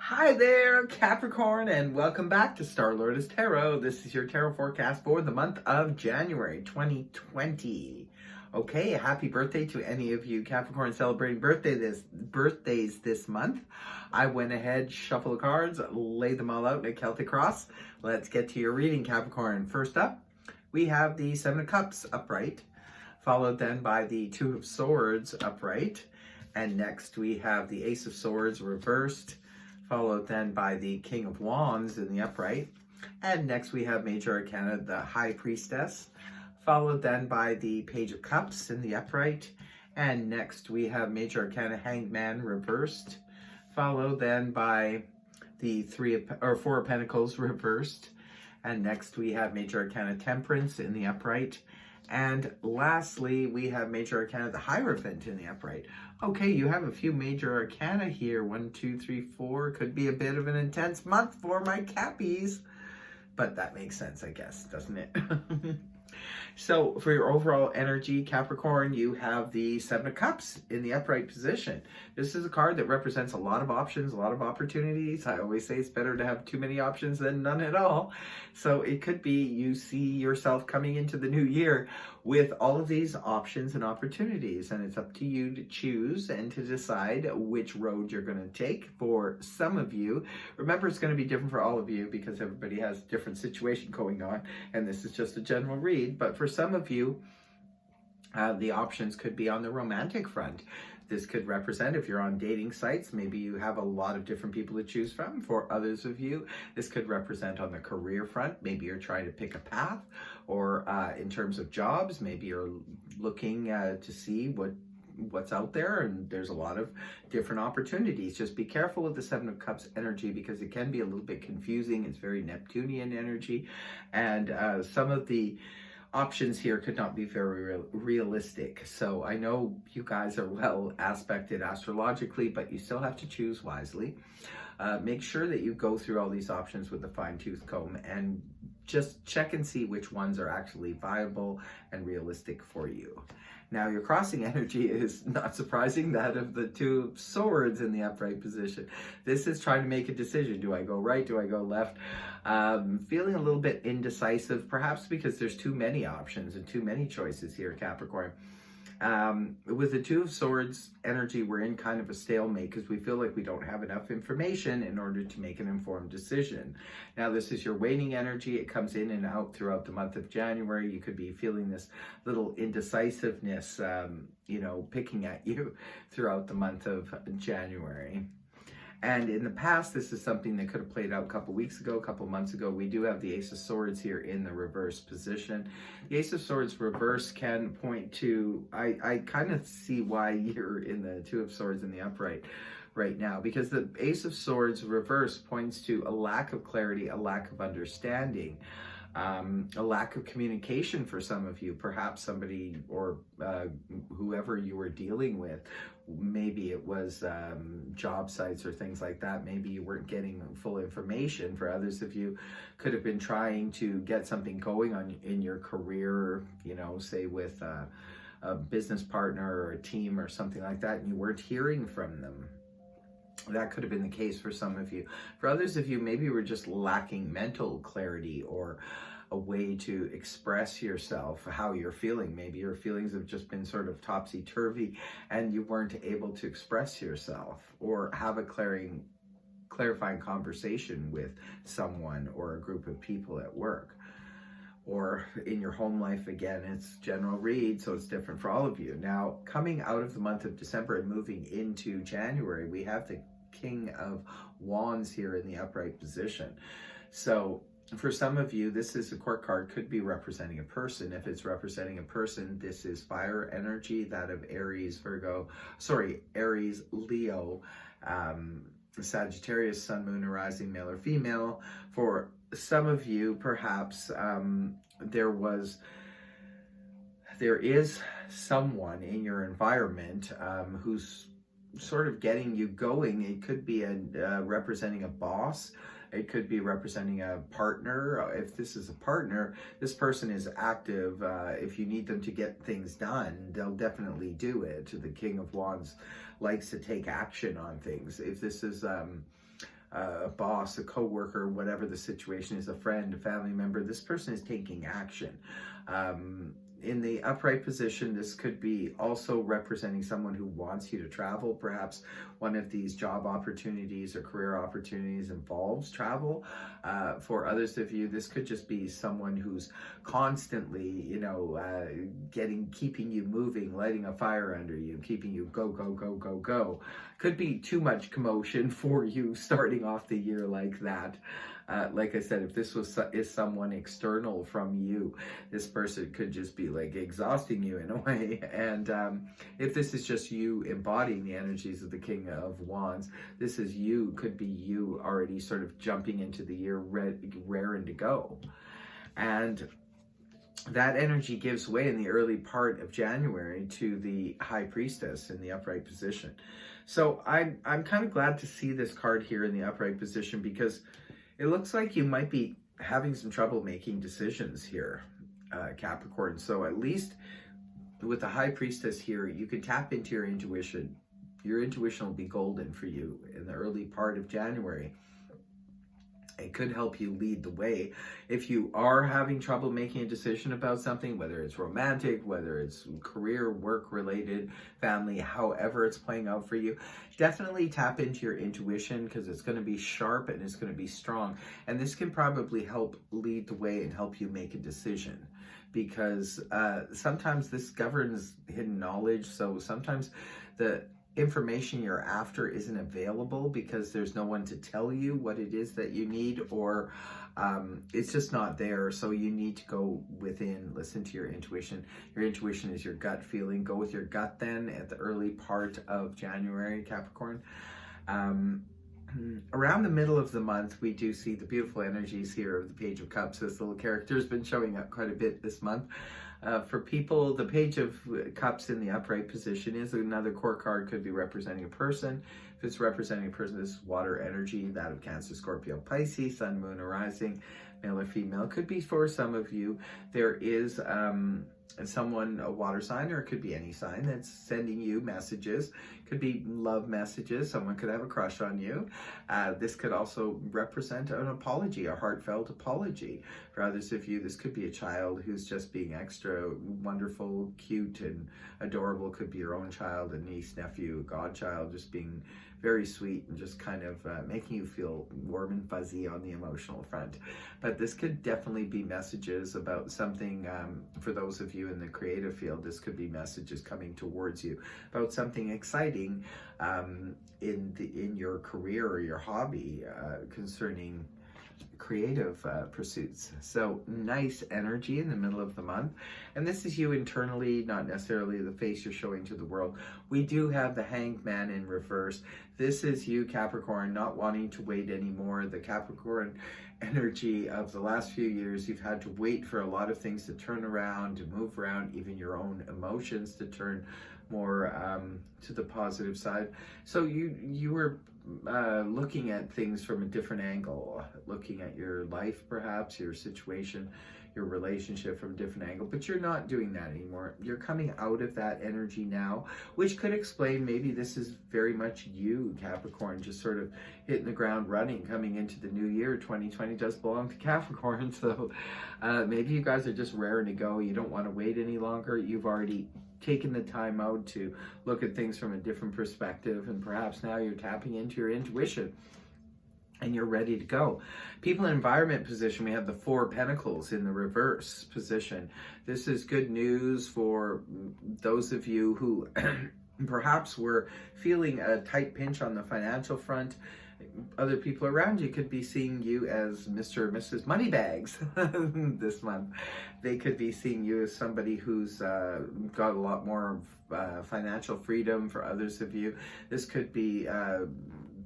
Hi there, Capricorn, and welcome back to Star Lotus Tarot. This is your tarot forecast for the month of January 2020. Okay, happy birthday to any of you Capricorn celebrating birthdays this month. I went ahead, shuffle the cards, lay them all out in a Celtic cross. Let's get to your reading, Capricorn. First up, we have the Seven of Cups upright, followed then by the Two of Swords upright, and next we have the Ace of Swords reversed, followed then by the King of Wands in the upright. And next we have Major Arcana, the High Priestess, followed then by the Page of Cups in the upright. And next we have Major Arcana, Hanged Man reversed, followed then by the Four of Pentacles reversed. And next we have Major Arcana, Temperance in the upright. And lastly, we have Major Arcana, the Hierophant in the upright. Okay, you have a few Major Arcana here. 1, 2, 3, 4. Could be a bit of an intense month for my Cappies. But that makes sense, I guess, doesn't it? So, for your overall energy, Capricorn, you have the Seven of Cups in the upright position. This is a card that represents a lot of options, a lot of opportunities. I always say it's better to have too many options than none at all. So, it could be you see yourself coming into the new year with all of these options and opportunities. And it's up to you to choose and to decide which road you're going to take. For some of you, remember it's going to be different for all of you because everybody has a different situation going on. And this is just a general read. But for some of you, the options could be on the romantic front. This could represent if you're on dating sites, maybe you have a lot of different people to choose from. For others of you, this could represent on the career front. Maybe you're trying to pick a path, or in terms of jobs, maybe you're looking to see what's out there, and there's a lot of different opportunities. Just be careful with the Seven of Cups energy because it can be a little bit confusing. It's very Neptunian energy, and some of the options here could not be very realistic. So I know you guys are well aspected astrologically, but you still have to choose wisely. Make sure that you go through all these options with a fine-tooth comb and just check and see which ones are actually viable and realistic for you. Now, your crossing energy is, not surprising, that of the Two of Swords in the upright position. This is trying to make a decision. Do I go right? Do I go left? Feeling a little bit indecisive, perhaps because there's too many options and too many choices here, Capricorn. With the Two of Swords energy, we're in kind of a stalemate because we feel like we don't have enough information in order to make an informed decision. Now, this is your waning energy. It comes in and out throughout the month of January. You could be feeling this little indecisiveness, picking at you throughout the month of January. And in the past, this is something that could have played out a couple weeks ago, a couple months ago. We do have the Ace of Swords here in the reverse position. The Ace of Swords reverse can point to, I kind of see why you're in the Two of Swords in the upright right now, because the Ace of Swords reverse points to a lack of clarity, a lack of understanding. A lack of communication for some of you. Perhaps somebody or whoever you were dealing with, maybe it was job sites or things like that. Maybe you weren't getting full information. For others of you, could have been trying to get something going on in your career, say with a business partner or a team or something like that, and you weren't hearing from them. That could have been the case for some of you. For others of you, maybe you were just lacking mental clarity or a way to express yourself, how you're feeling. Maybe your feelings have just been sort of topsy-turvy and you weren't able to express yourself or have a clarifying conversation with someone or a group of people at work. Or in your home life, again, it's general read, so it's different for all of you. Now, coming out of the month of December and moving into January, we have the King of Wands here in the upright position. So for some of you, this is a court card, could be representing a person. If it's representing a person, this is fire energy, that of Aries, Leo, Sagittarius, Sun, Moon, or Rising, male or female. For some of you, perhaps there is someone in your environment who's sort of getting you going. It could be representing a boss. It could be representing a partner. If this is a partner, this person is active. If you need them to get things done, they'll definitely do it. The King of Wands likes to take action on things. If this is a boss, a co-worker, whatever the situation is, a friend, a family member. This person is taking action. In the upright position, this could be also representing someone who wants you to travel. Perhaps one of these job opportunities or career opportunities involves travel. For others of you, this could just be someone who's constantly, keeping you moving, lighting a fire under you, keeping you go, go, go, go, go. Could be too much commotion for you starting off the year like that. Like I said, if this is someone external from you, this person could just be like exhausting you in a way. And if this is just you embodying the energies of the King of Wands, this is you, could be you already sort of jumping into the year raring to go. And that energy gives way in the early part of January to the High Priestess in the upright position. So I'm kind of glad to see this card here in the upright position, because it looks like you might be having some trouble making decisions here, Capricorn. So at least with the High Priestess here, you can tap into your intuition. Your intuition will be golden for you in the early part of January. It could help you lead the way. If you are having trouble making a decision about something, whether it's romantic, whether it's career, work related, family, however it's playing out for you, definitely tap into your intuition, because it's going to be sharp and it's going to be strong. And this can probably help lead the way and help you make a decision, because sometimes this governs hidden knowledge. So sometimes the information you're after isn't available because there's no one to tell you what it is that you need, or it's just not there. So you need to go within, listen to your intuition. Your intuition is your gut feeling. Go with your gut then at the early part of January, Capricorn. Around the middle of the month, we do see the beautiful energies here of the Page of Cups. This little character has been showing up quite a bit this month. For people, the Page of Cups in the upright position is another core card. Could be representing a person. If it's representing a person, this is water energy, that of Cancer, Scorpio, Pisces, Sun, Moon, or Rising, male or female. Could be for some of you. There is someone, a water sign, or it could be any sign that's sending you messages. Could be love messages. Someone could have a crush on you. This could also represent an apology, a heartfelt apology. For others of you, this could be a child who's just being extra wonderful, cute, and adorable. Could be your own child, a niece, nephew, a godchild, just being very sweet and just kind of making you feel warm and fuzzy on the emotional front. But this could definitely be messages about something. For those of you in the creative field, this could be messages coming towards you about something exciting in your career or your hobby concerning creative pursuits. So nice energy in the middle of the month. And this is you internally, not necessarily the face you're showing to the world. We do have the Hanged Man in reverse. This is you, Capricorn, not wanting to wait anymore. The Capricorn energy of the last few years, you've had to wait for a lot of things to turn around, to move around, even your own emotions to turn more to the positive side. So you were looking at things from a different angle, looking at your life, perhaps your situation, your relationship from a different angle, but you're not doing that anymore. You're coming out of that energy now, which could explain maybe this is very much you, Capricorn, just sort of hitting the ground running, coming into the new year. 2020 does belong to Capricorn, so maybe you guys are just raring to go. You don't want to wait any longer. You've already taken the time out to look at things from a different perspective, and perhaps now you're tapping into your intuition and you're ready to go. People and environment position, we have the Four of Pentacles in the reverse position. This is good news for those of you who perhaps were feeling a tight pinch on the financial front. Other people around you could be seeing you as Mr. or Mrs. Moneybags this month. They could be seeing you as somebody who's got a lot more financial freedom. For others of you, this could be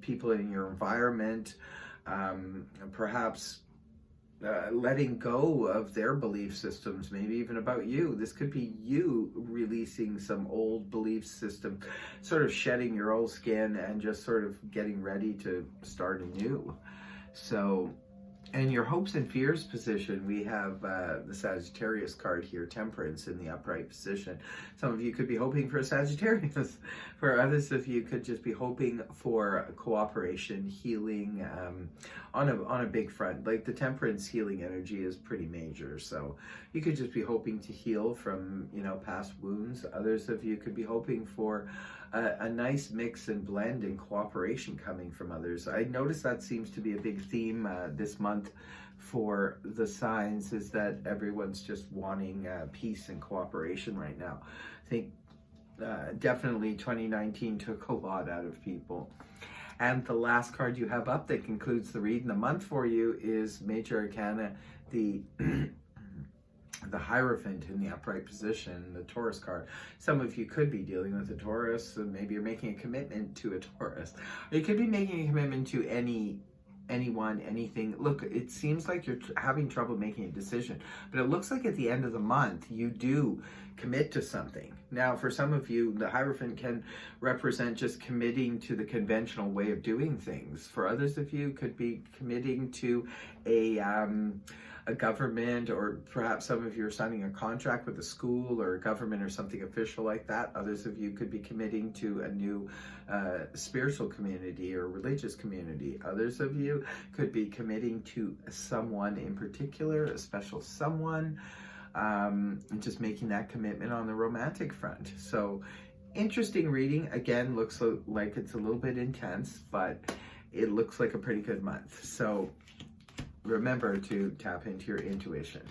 people in your environment, perhaps letting go of their belief systems, maybe even about you. This could be you releasing some old belief system, sort of shedding your old skin and just sort of getting ready to start anew. So And your hopes and fears position, we have the Sagittarius card here, Temperance, in the upright position. Some of you could be hoping for a Sagittarius. For others of you could just be hoping for cooperation, healing on a big front. Like the Temperance healing energy is pretty major. So you could just be hoping to heal from, past wounds. Others of you could be hoping for a nice mix and blend and cooperation coming from others. I notice that seems to be a big theme this month for the signs, is that everyone's just wanting peace and cooperation right now. I think definitely 2019 took a lot out of people. And the last card you have up that concludes the read in the month for you is Major Arcana, the Hierophant in the upright position, the Taurus card. Some of you could be dealing with a Taurus, and maybe you're making a commitment to a Taurus. Or you could be making a commitment to anyone, anything. Look, it seems like you're having trouble making a decision, but it looks like at the end of the month, you do commit to something. Now, for some of you, the Hierophant can represent just committing to the conventional way of doing things. For others of you, could be committing to a government, or perhaps some of you are signing a contract with a school or a government or something official like that. Others of you could be committing to a new spiritual community or religious community. Others of you could be committing to someone in particular, a special someone, and just making that commitment on the romantic front. So interesting reading. Again, looks like it's a little bit intense, but it looks like a pretty good month. So remember to tap into your intuition.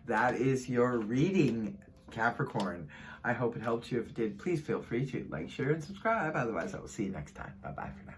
That is your reading, Capricorn. I hope it helped you. If it did, please feel free to like, share, and subscribe. Otherwise, I will see you next time. Bye-bye for now.